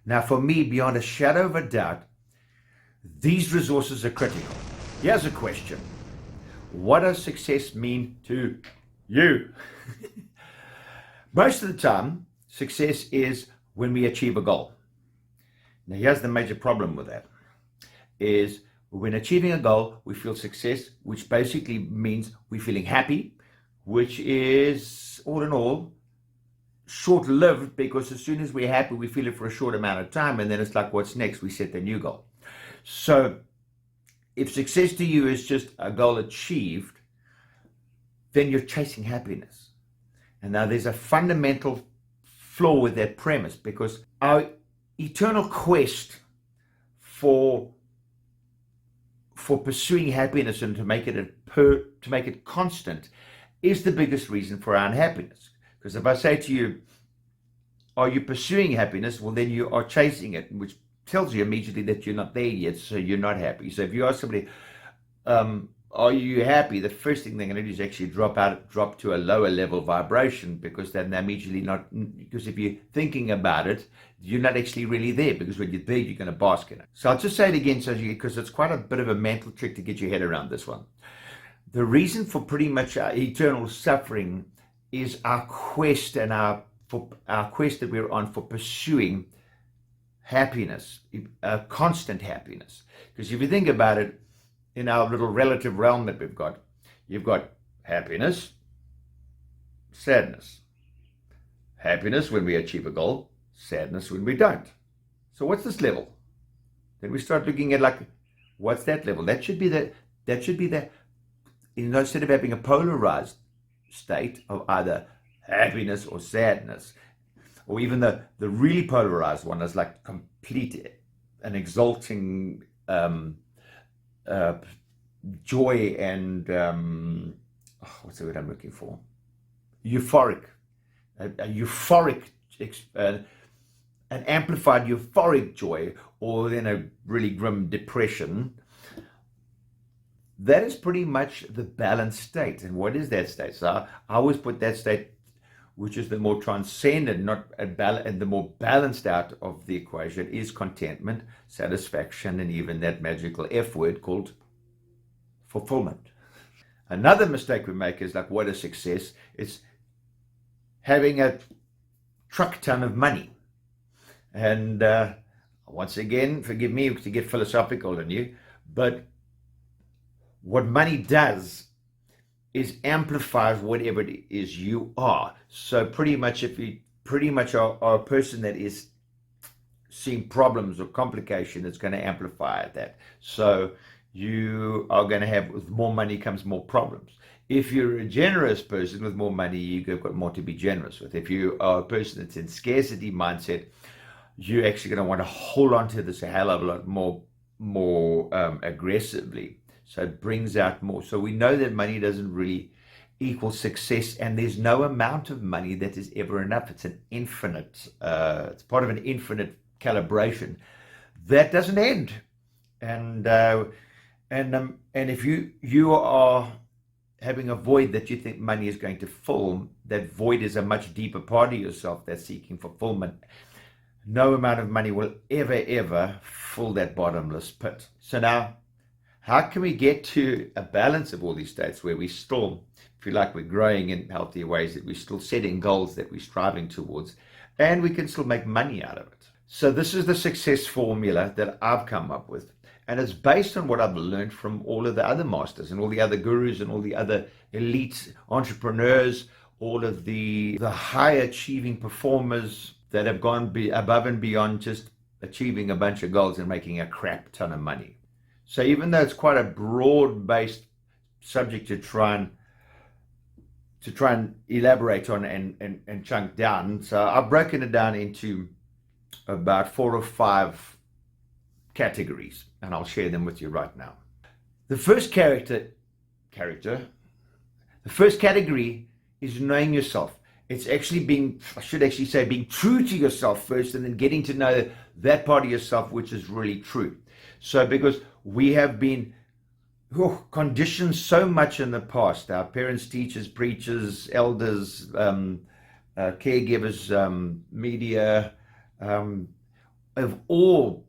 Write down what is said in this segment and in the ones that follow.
Now, for me, beyond a shadow of a doubt, these resources are critical. Here's a question. What does success mean to you? Most of the time, success is when we achieve a goal. Now, here's the major problem with that, is when achieving a goal, we feel success, which basically means we're feeling happy, which is, all in all, short-lived, because as soon as we're happy, we feel it for a short amount of time, and then it's like, what's next? We set the new goal. So if success to you is just a goal achieved, then you're chasing happiness. And now there's a fundamental flaw with that premise, because our eternal quest for pursuing happiness and to make it constant is the biggest reason for our unhappiness. Because if I say to you, are you pursuing happiness? Well, then you are chasing it, which tells you immediately that you're not there yet, so you're not happy. So if you ask somebody, are you happy? The first thing they're going to do is actually drop to a lower level vibration, because then they're immediately not, because if you're thinking about it, you're not actually really there, because when you're there, you're going to bask in it. So I'll just say it again, because it's quite a bit of a mental trick to get your head around this one. The reason for pretty much our eternal suffering is our quest and our quest that we're on for pursuing happiness, constant happiness. Because if you think about it, in our little relative realm that we've got, you've got happiness, sadness. Happiness when we achieve a goal, sadness when we don't. So what's this level? Then we start looking at, like, what's that level? That should be the, instead of having a polarized state of either happiness or sadness, or even the really polarized one is like complete and exalting joy and what's the word I'm looking for? Euphoric, a euphoric, an amplified euphoric joy, or then a really grim depression. That is pretty much the balanced state. And what is that state? So I always put that state, which is the more transcendent, and the more balanced out of the equation, is contentment, satisfaction, and even that magical F word called fulfillment. Another mistake we make is, like, what is success? It's having a truck ton of money. And once again, forgive me to get philosophical on you, but what money does is amplifies whatever it is you are. So pretty much, if you are a person that is seeing problems or complication, it's going to amplify that. So you are going to have, with more money comes more problems. If you're a generous person, with more money, you've got more to be generous with. If you are a person that's in scarcity mindset, you're actually going to want to hold on to this a hell of a lot more aggressively. So it brings out more. So we know that money doesn't really equal success, and there's no amount of money that is ever enough. It's an infinite, it's part of an infinite calibration that doesn't end. And if you are having a void that you think money is going to fill, that void is a much deeper part of yourself that's seeking fulfillment. No amount of money will ever fill that bottomless pit. So now, how can we get to a balance of all these states where we still feel like we're growing in healthy ways, that we're still setting goals that we're striving towards, and we can still make money out of it? So this is the success formula that I've come up with. And it's based on what I've learned from all of the other masters and all the other gurus and all the other elite entrepreneurs, all of the high achieving performers that have gone above and beyond just achieving a bunch of goals and making a crap ton of money. So even though it's quite a broad-based subject to try and elaborate on and chunk down, so I've broken it down into about 4 or 5 categories, and I'll share them with you right now. The first the first category is knowing yourself. It's actually being true to yourself first, and then getting to know that part of yourself which is really true. So because we have been conditioned so much in the past, our parents, teachers, preachers, elders, caregivers, media, have all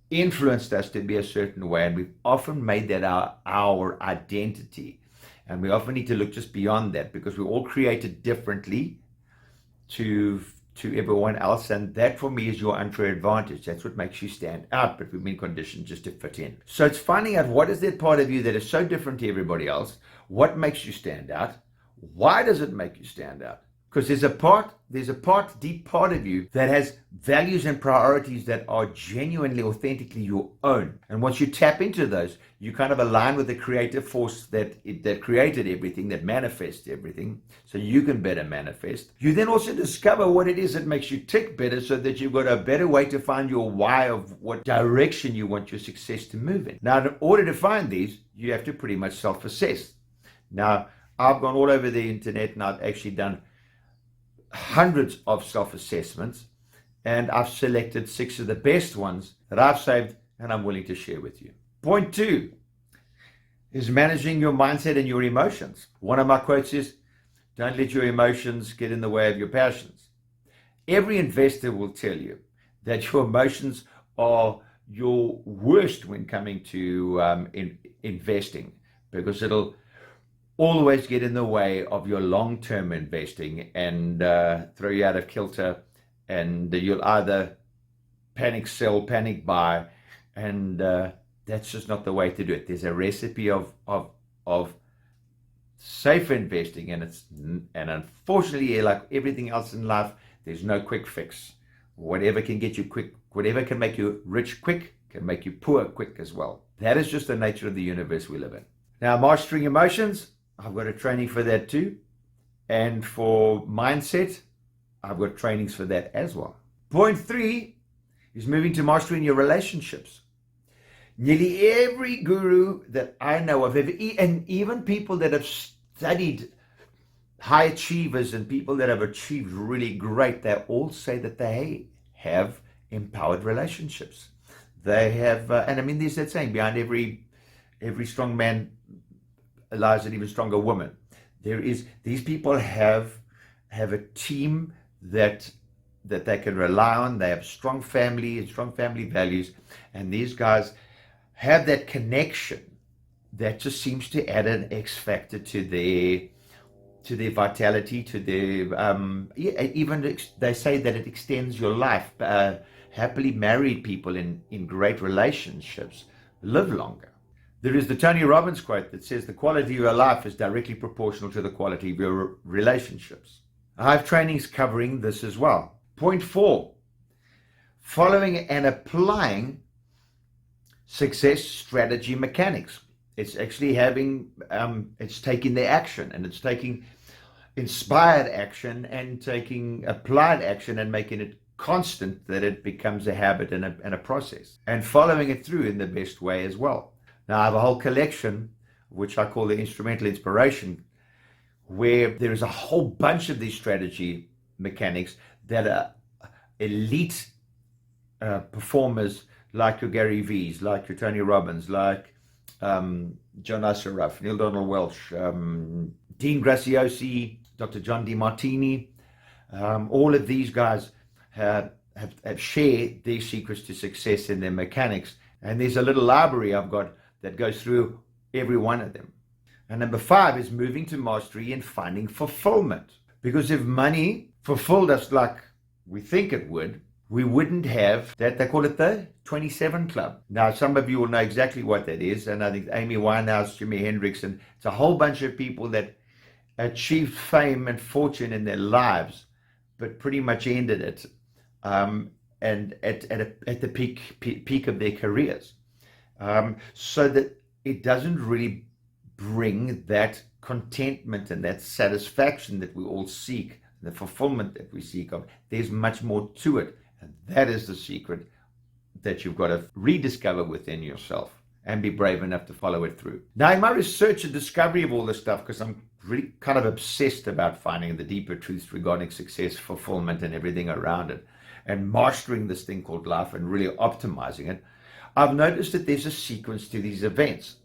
influenced us to be a certain way, and we've often made that our identity. And we often need to look just beyond that, because we're all created differently to everyone else, and that for me is your unfair advantage. That's what makes you stand out, but we've been conditioned just to fit in. So it's finding out, what is that part of you that is so different to everybody else? What makes you stand out? Why does it make you stand out? Because there's a deep part of you that has values and priorities that are genuinely, authentically your own. And once you tap into those, you kind of align with the creative force that created everything, that manifests everything, so you can better manifest. You then also discover what it is that makes you tick better, so that you've got a better way to find your why of what direction you want your success to move in. Now, in order to find these, you have to pretty much self-assess. Now, I've gone all over the internet, and I've actually done hundreds of self-assessments, and I've selected 6 of the best ones that I've saved and I'm willing to share with you. Point 2 is managing your mindset and your emotions. One of my quotes is, don't let your emotions get in the way of your passions. Every investor will tell you that your emotions are your worst when coming to investing, because it'll always get in the way of your long-term investing and throw you out of kilter, and you'll either panic sell, panic buy, and that's just not the way to do it. There's a recipe of safe investing, and unfortunately, like everything else in life, there's no quick fix. Whatever can get you quick, whatever can make you rich quick, can make you poor quick as well. That is just the nature of the universe we live in. Now, mastering emotions, I've got a training for that too. And for mindset, I've got trainings for that as well. Point 3 is moving to mastering your relationships. Nearly every guru that I know of, and even people that have studied high achievers and people that have achieved really great, they all say that they have empowered relationships. They have, and I mean, there's that saying, behind every strong man lies an even stronger woman. These people have a team that they can rely on. They have strong family and strong family values, and these guys have that connection that just seems to add an X factor to their vitality, to their even they say that it extends your life. Happily married people in great relationships live longer. There is the Tony Robbins quote that says the quality of your life is directly proportional to the quality of your relationships. I have trainings covering this as well. Point 4, following and applying success strategy mechanics. It's actually it's taking the action, and it's taking inspired action and taking applied action and making it constant, that it becomes a habit and a process, and following it through in the best way as well. Now, I have a whole collection, which I call the Instrumental Inspiration, where there is a whole bunch of these strategy mechanics that are elite performers, like your Gary V's, like your Tony Robbins, like John Assaraf, Neil Donald Welch, Dean Graziosi, Dr. John DeMartini. All of these guys have shared their secrets to success in their mechanics. And there's a little library I've got that goes through every one of them. And number 5 is moving to mastery and finding fulfillment. Because if money fulfilled us like we think it would, we wouldn't have that. They call it the 27 Club. Now, some of you will know exactly what that is. And I think Amy Winehouse, Jimi Hendrix, and it's a whole bunch of people that achieved fame and fortune in their lives, but pretty much ended it and at the peak of their careers. So that it doesn't really bring that contentment and that satisfaction that we all seek, the fulfillment that we seek of. There's much more to it, and that is the secret that you've got to rediscover within yourself and be brave enough to follow it through. Now, in my research and discovery of all this stuff, because I'm really kind of obsessed about finding the deeper truths regarding success, fulfillment, and everything around it, and mastering this thing called life and really optimizing it, I've noticed that there's a sequence to these events.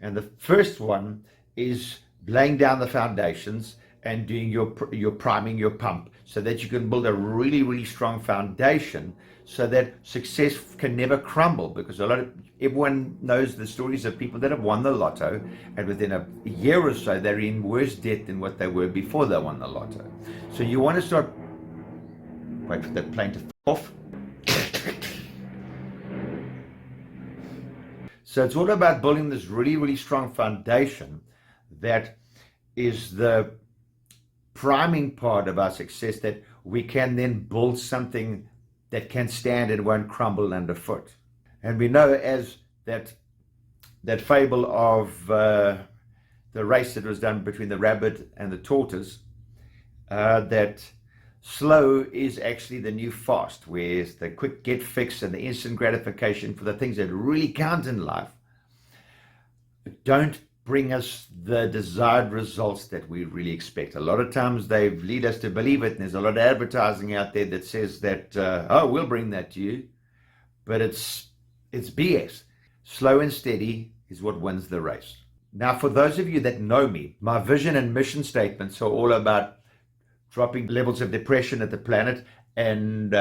And the first one is laying down the foundations and doing your priming, your pump, so that you can build a really, really strong foundation so that success can never crumble. Because everyone knows the stories of people that have won the lotto, and within a year or so, they're in worse debt than what they were before they won the lotto. So you want to start, wait for that plane to fall off. So it's all about building this really, really strong foundation that is the priming part of our success, that we can then build something that can stand and won't crumble underfoot. And we know, as that fable of the race that was done between the rabbit and the tortoise, that slow is actually the new fast, where the quick get fix and the instant gratification for the things that really count in life don't bring us the desired results that we really expect. A lot of times they lead us to believe it, and there's a lot of advertising out there that says that, oh, we'll bring that to you, but it's BS. Slow and steady is what wins the race. Now, for those of you that know me, my vision and mission statements are all about dropping levels of depression at the planet and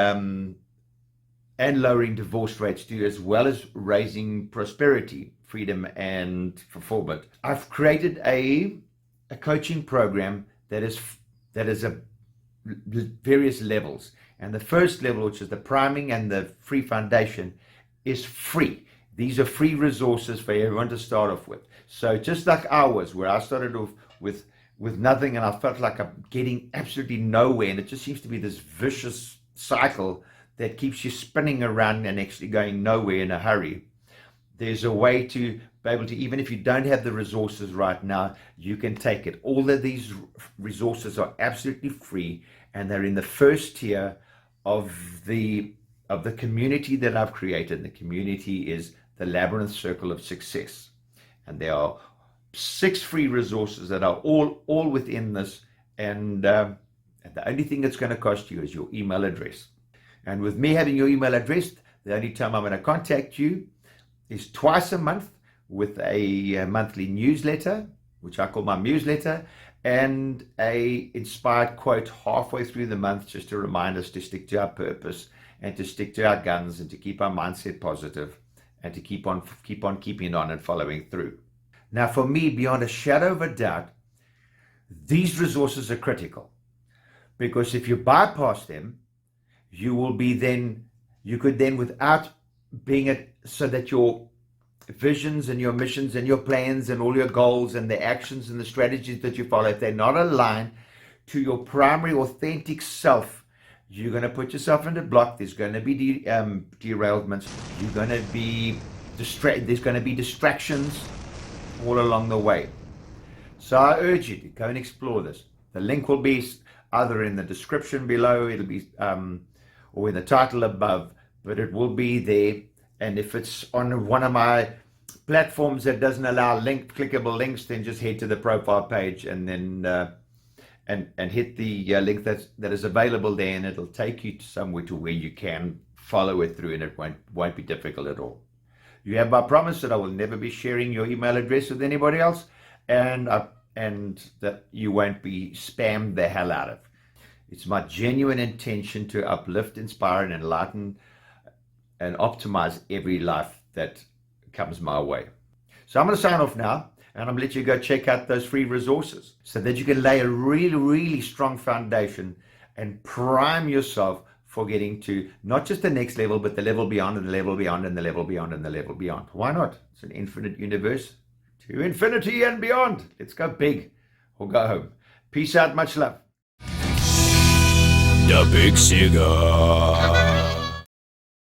lowering divorce rates too, as well as raising prosperity, freedom, and fulfillment. I've created a coaching program that is a various levels, and the first level, which is the priming and the free foundation, is free. These are free resources for everyone to start off with. So just like ours, where I started off with nothing, and I felt like I'm getting absolutely nowhere, and it just seems to be this vicious cycle that keeps you spinning around and actually going nowhere in a hurry. There's a way to be able to, even if you don't have the resources right now, you can take it. All of these resources are absolutely free, and they're in the first tier of the community that I've created. The community is the Labyrinth Circle of Success, and there are 6 free resources that are all within this, and the only thing that's going to cost you is your email address. And with me having your email address, the only time I'm going to contact you is twice a month with a monthly newsletter, which I call my newsletter, and a inspired quote halfway through the month, just to remind us to stick to our purpose and to stick to our guns and to keep our mindset positive and to keep on keeping on and following through. Now, for me, beyond a shadow of a doubt, these resources are critical, because if you bypass them, you could then, without being it, so that your visions and your missions and your plans and all your goals and the actions and the strategies that you follow, if they're not aligned to your primary authentic self, you're going to put yourself into block. There's going to be derailments. You're going to be there's going to be distractions all along the way. So I urge you to go and explore this. The link will be either in the description below, it'll be or in the title above, but it will be there. And if it's on one of my platforms that doesn't allow clickable links, then just head to the profile page and then and hit the link that is available there, and it'll take you to somewhere to where you can follow it through, and it won't be difficult at all. You have my promise that I will never be sharing your email address with anybody else, and that you won't be spammed the hell out of. It's my genuine intention to uplift, inspire, and enlighten and optimize every life that comes my way. So I'm going to sign off now, and I'm going to let you go check out those free resources so that you can lay a really, really strong foundation and prime yourself for getting to not just the next level, but the level beyond, and the level beyond, and the level beyond, and the level beyond. Why not? It's an infinite universe. To infinity and beyond. Let's go big or go home. Peace out. Much love. The Big Cigar.